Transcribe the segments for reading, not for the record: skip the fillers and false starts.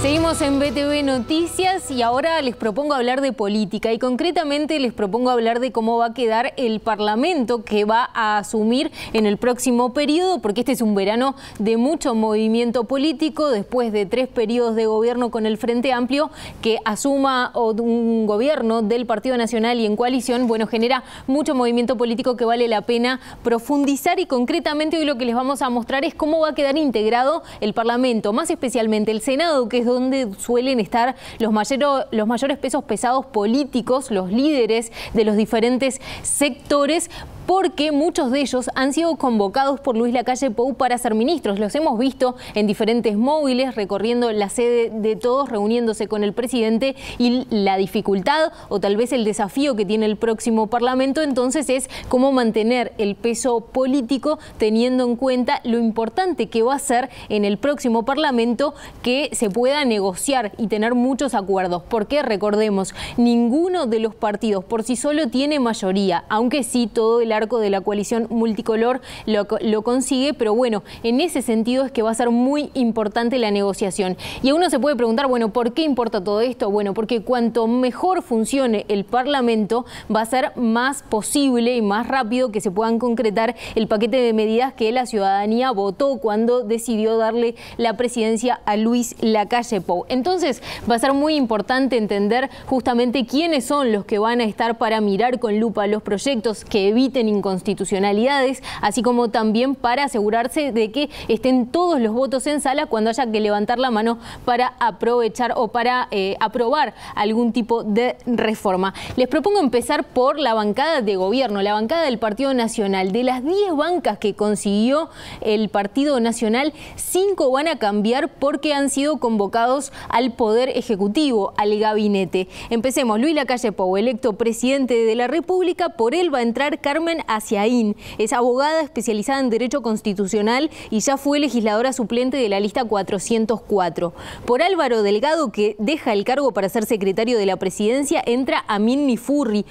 Seguimos en BTV Noticias y ahora les propongo hablar de política y concretamente les propongo hablar de cómo va a quedar el Parlamento que va a asumir en el próximo periodo, porque este es un verano de mucho movimiento político después de 3 periodos de gobierno con el Frente Amplio. Que asuma un gobierno del Partido Nacional y en coalición, bueno, genera mucho movimiento político que vale la pena profundizar, y concretamente hoy lo que les vamos a mostrar es cómo va a quedar integrado el Parlamento, más especialmente el Senado, que es donde suelen estar los mayores pesos pesados políticos, los líderes de los diferentes sectores, porque muchos de ellos han sido convocados por Luis Lacalle Pou para ser ministros. Los hemos visto en diferentes móviles, recorriendo la sede de todos, reuniéndose con el presidente, y la dificultad o tal vez el desafío que tiene el próximo Parlamento entonces es cómo mantener el peso político, teniendo en cuenta lo importante que va a ser en el próximo Parlamento que se pueda negociar y tener muchos acuerdos. Porque recordemos, ninguno de los partidos por sí solo tiene mayoría, aunque sí todo el arco de la coalición multicolor lo consigue, pero bueno, en ese sentido es que va a ser muy importante la negociación. Y uno se puede preguntar, bueno, ¿por qué importa todo esto? Bueno, porque cuanto mejor funcione el Parlamento, va a ser más posible y más rápido que se puedan concretar el paquete de medidas que la ciudadanía votó cuando decidió darle la presidencia a Luis Lacalle Pou. Entonces va a ser muy importante entender justamente quiénes son los que van a estar para mirar con lupa los proyectos que eviten inconstitucionalidades, así como también para asegurarse de que estén todos los votos en sala cuando haya que levantar la mano para aprovechar o para aprobar algún tipo de reforma. Les propongo empezar por la bancada de gobierno, la bancada del Partido Nacional. De las 10 bancas que consiguió el Partido Nacional, 5 van a cambiar porque han sido convocados al Poder Ejecutivo, al gabinete. Empecemos. Luis Lacalle Pou, electo presidente de la República. Por él va a entrar Carmen Aciaín. Es abogada especializada en Derecho Constitucional y ya fue legisladora suplente de la lista 404. Por Álvaro Delgado, que deja el cargo para ser secretario de la presidencia, entra Amin Nifuri,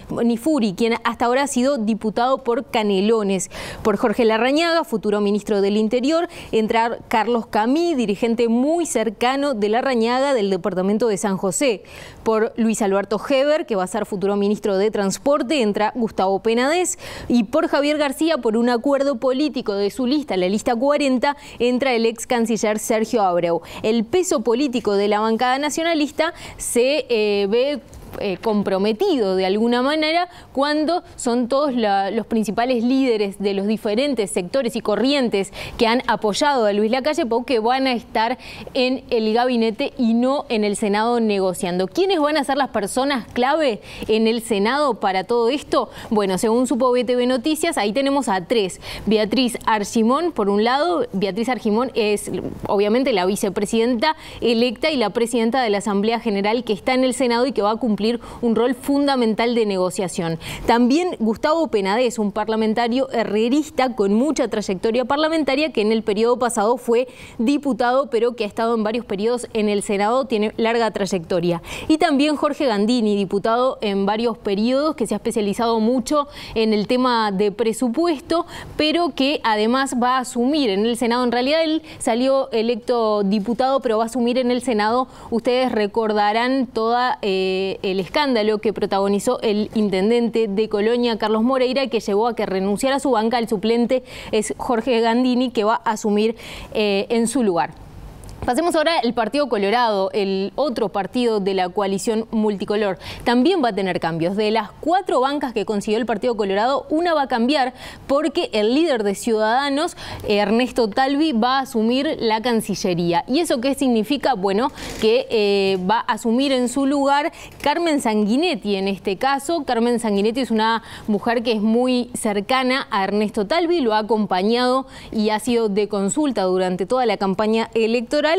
quien hasta ahora ha sido diputado por Canelones. Por Jorge Larrañaga, futuro ministro del Interior, entra Carlos Camí, dirigente muy cercano de Larrañaga del departamento de San José. Por Luis Alberto Heber, que va a ser futuro ministro de Transporte, entra Gustavo Penades. Y por Javier García, por un acuerdo político de su lista, la lista 40, entra el ex canciller Sergio Abreu. El peso político de la bancada nacionalista se ve comprometido de alguna manera cuando son todos los principales líderes de los diferentes sectores y corrientes que han apoyado a Luis Lacalle Pou, que van a estar en el gabinete y no en el Senado negociando. ¿Quiénes van a ser las personas clave en el Senado para todo esto? Bueno, según supo BTV Noticias, ahí tenemos a 3. Beatriz Argimón, por un lado. Beatriz Argimón es obviamente la vicepresidenta electa y la presidenta de la Asamblea General, que está en el Senado y que va a cumplir un rol fundamental de negociación. También Gustavo Penades, un parlamentario herrerista con mucha trayectoria parlamentaria, que en el periodo pasado fue diputado, pero que ha estado en varios periodos en el Senado, tiene larga trayectoria. Y también Jorge Gandini, diputado en varios periodos, que se ha especializado mucho en el tema de presupuesto, pero que además va a asumir en el Senado. En realidad él salió electo diputado, pero va a asumir en el Senado. Ustedes recordarán toda el escándalo que protagonizó el intendente de Colonia, Carlos Moreira, que llevó a que renunciara a su banca. El suplente es Jorge Gandini, que va a asumir en su lugar. Pasemos ahora al Partido Colorado, el otro partido de la coalición multicolor. También va a tener cambios. De las 4 bancas que consiguió el Partido Colorado, una va a cambiar porque el líder de Ciudadanos, Ernesto Talvi, va a asumir la Cancillería. ¿Y eso qué significa? Bueno, que va a asumir en su lugar Carmen Sanguinetti en este caso. Carmen Sanguinetti es una mujer que es muy cercana a Ernesto Talvi, lo ha acompañado y ha sido de consulta durante toda la campaña electoral.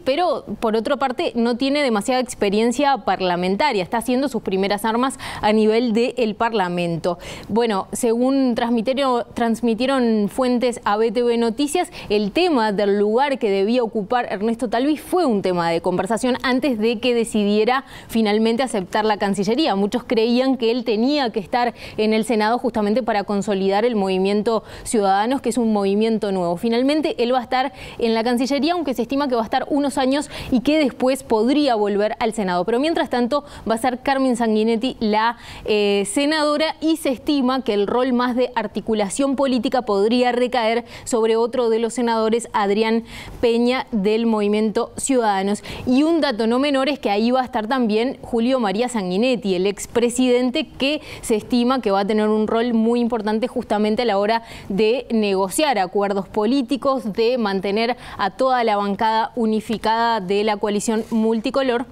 Pero por otra parte no tiene demasiada experiencia parlamentaria, está haciendo sus primeras armas a nivel del Parlamento. Bueno, según transmitieron fuentes a BTV Noticias, el tema del lugar que debía ocupar Ernesto Talvi fue un tema de conversación antes de que decidiera finalmente aceptar la Cancillería. Muchos creían que él tenía que estar en el Senado justamente para consolidar el movimiento Ciudadanos, que es un movimiento nuevo. Finalmente él va a estar en la Cancillería, aunque se estima que va a estar unos años y que después podría volver al Senado. Pero mientras tanto va a ser Carmen Sanguinetti la senadora, y se estima que el rol más de articulación política podría recaer sobre otro de los senadores, Adrián Peña, del Movimiento Ciudadanos. Y un dato no menor es que ahí va a estar también Julio María Sanguinetti, el expresidente, que se estima que va a tener un rol muy importante justamente a la hora de negociar acuerdos políticos, de mantener a toda la bancada unificada de la coalición multicolor,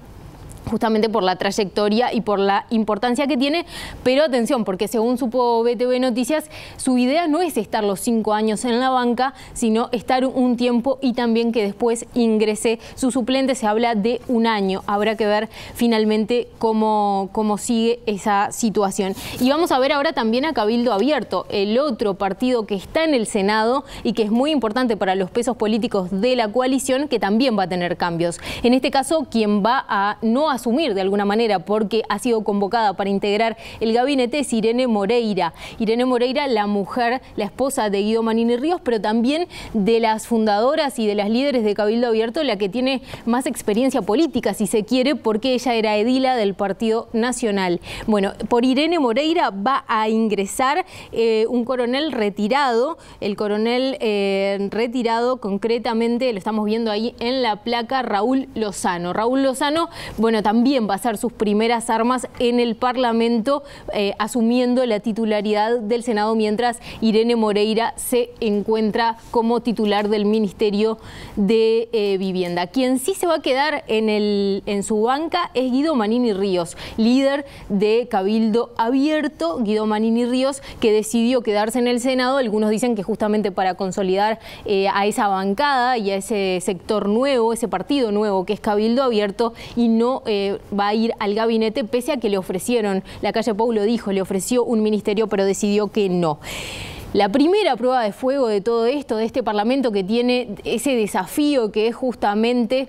justamente por la trayectoria y por la importancia que tiene. Pero atención, porque según supo BTV Noticias, su idea no es estar los 5 años en la banca, sino estar un tiempo y también que después ingrese su suplente. Se habla de un año. Habrá que ver finalmente cómo sigue esa situación. Y vamos a ver ahora también a Cabildo Abierto, el otro partido que está en el Senado y que es muy importante para los pesos políticos de la coalición, que también va a tener cambios. En este caso, quien va a no asumir de alguna manera, porque ha sido convocada para integrar el gabinete, es Irene Moreira. Irene Moreira, la mujer, la esposa de Guido Manini Ríos, pero también de las fundadoras y de las líderes de Cabildo Abierto, la que tiene más experiencia política, si se quiere, porque ella era edila del Partido Nacional. Bueno, por Irene Moreira va a ingresar un coronel retirado, el coronel retirado, concretamente, lo estamos viendo ahí en la placa, Raúl Lozano. Raúl Lozano, bueno, también va a hacer sus primeras armas en el Parlamento, asumiendo la titularidad del Senado, mientras Irene Moreira se encuentra como titular del Ministerio de Vivienda. Quien sí se va a quedar en su banca es Guido Manini Ríos, líder de Cabildo Abierto. Guido Manini Ríos, que decidió quedarse en el Senado, algunos dicen que justamente para consolidar a esa bancada y a ese sector nuevo, ese partido nuevo que es Cabildo Abierto, y no va a ir al gabinete, pese a que le ofrecieron, la calle Pou lo dijo, le ofreció un ministerio, pero decidió que no. La primera prueba de fuego de todo esto, de este Parlamento que tiene ese desafío que es justamente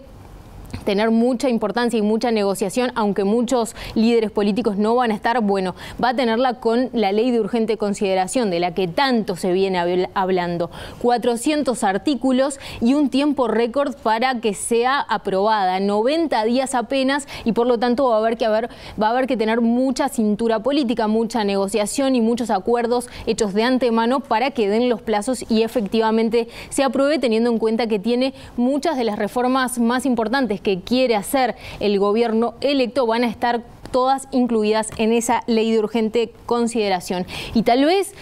tener mucha importancia y mucha negociación, aunque muchos líderes políticos no van a estar, bueno, va a tenerla con la ley de urgente consideración, de la que tanto se viene hablando. 400 artículos y un tiempo récord para que sea aprobada, 90 días apenas, y por lo tanto va a haber que tener mucha cintura política, mucha negociación y muchos acuerdos hechos de antemano para que den los plazos y efectivamente se apruebe, teniendo en cuenta que tiene muchas de las reformas más importantes que quiere hacer el gobierno electo, van a estar todas incluidas en esa ley de urgente consideración. Y tal vez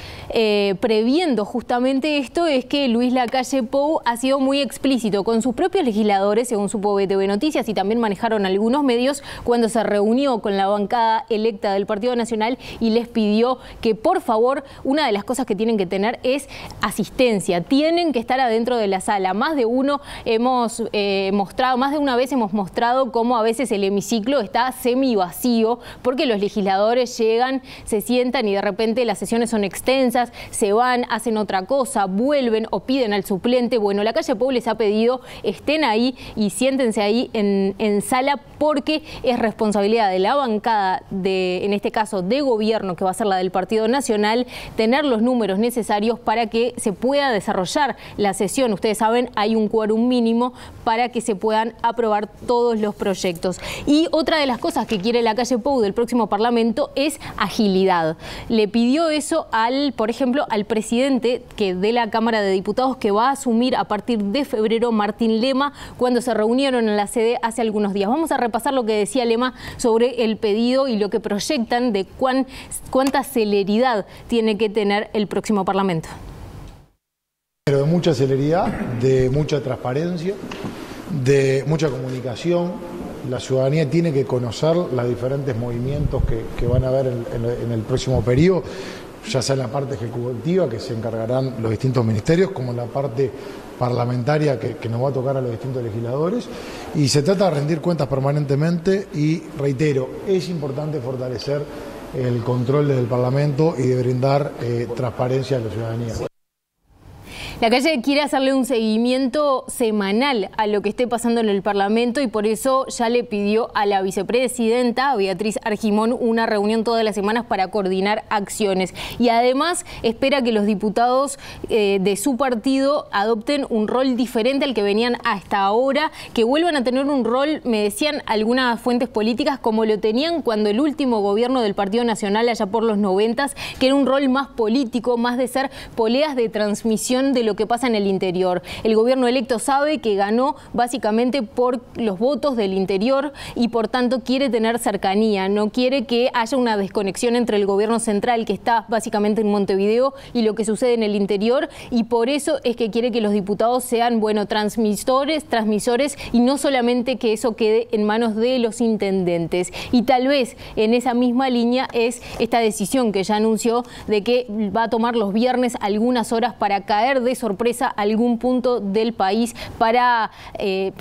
previendo justamente esto es que Luis Lacalle Pou ha sido muy explícito con sus propios legisladores, según supo BTV Noticias, y también manejaron algunos medios, cuando se reunió con la bancada electa del Partido Nacional y les pidió que, por favor, una de las cosas que tienen que tener es asistencia. Tienen que estar adentro de la sala. Más de una vez hemos mostrado cómo a veces el hemiciclo está semi vacío, porque los legisladores llegan, se sientan y de repente las sesiones son extensas, se van, hacen otra cosa, vuelven o piden al suplente. Bueno, Lacalle Pou les ha pedido estén ahí y siéntense ahí en sala, porque es responsabilidad de la bancada, en este caso de gobierno, que va a ser la del Partido Nacional, tener los números necesarios para que se pueda desarrollar la sesión. Ustedes saben, hay un quórum mínimo para que se puedan aprobar todos los proyectos. Y otra de las cosas que quiere Lacalle Pou del próximo Parlamento es agilidad. Le pidió eso por ejemplo, al presidente de la Cámara de Diputados, que va a asumir a partir de febrero, Martín Lema, cuando se reunieron en la sede hace algunos días. Vamos a repasar lo que decía Lema sobre el pedido y lo que proyectan de cuánta celeridad tiene que tener el próximo Parlamento. Pero de mucha celeridad, de mucha transparencia, de mucha comunicación. La ciudadanía tiene que conocer los diferentes movimientos que van a haber en el próximo periodo, ya sea en la parte ejecutiva, que se encargarán los distintos ministerios, como en la parte parlamentaria que nos va a tocar a los distintos legisladores. Y se trata de rendir cuentas permanentemente y, reitero, es importante fortalecer el control desde el Parlamento y de brindar transparencia a la ciudadanía. La calle quiere hacerle un seguimiento semanal a lo que esté pasando en el Parlamento y por eso ya le pidió a la vicepresidenta Beatriz Argimón una reunión todas las semanas para coordinar acciones. Y además espera que los diputados de su partido adopten un rol diferente al que venían hasta ahora, que vuelvan a tener un rol, me decían algunas fuentes políticas, como lo tenían cuando el último gobierno del Partido Nacional allá por los 90s, que era un rol más político, más de ser poleas de transmisión de lo que pasa en el interior. El gobierno electo sabe que ganó básicamente por los votos del interior y por tanto quiere tener cercanía, no quiere que haya una desconexión entre el gobierno central, que está básicamente en Montevideo, y lo que sucede en el interior, y por eso es que quiere que los diputados sean, bueno, transmisores y no solamente que eso quede en manos de los intendentes. Y tal vez en esa misma línea es esta decisión que ya anunció de que va a tomar los viernes algunas horas para caer de sorpresa a algún punto del país para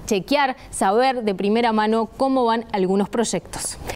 chequear, saber de primera mano cómo van algunos proyectos.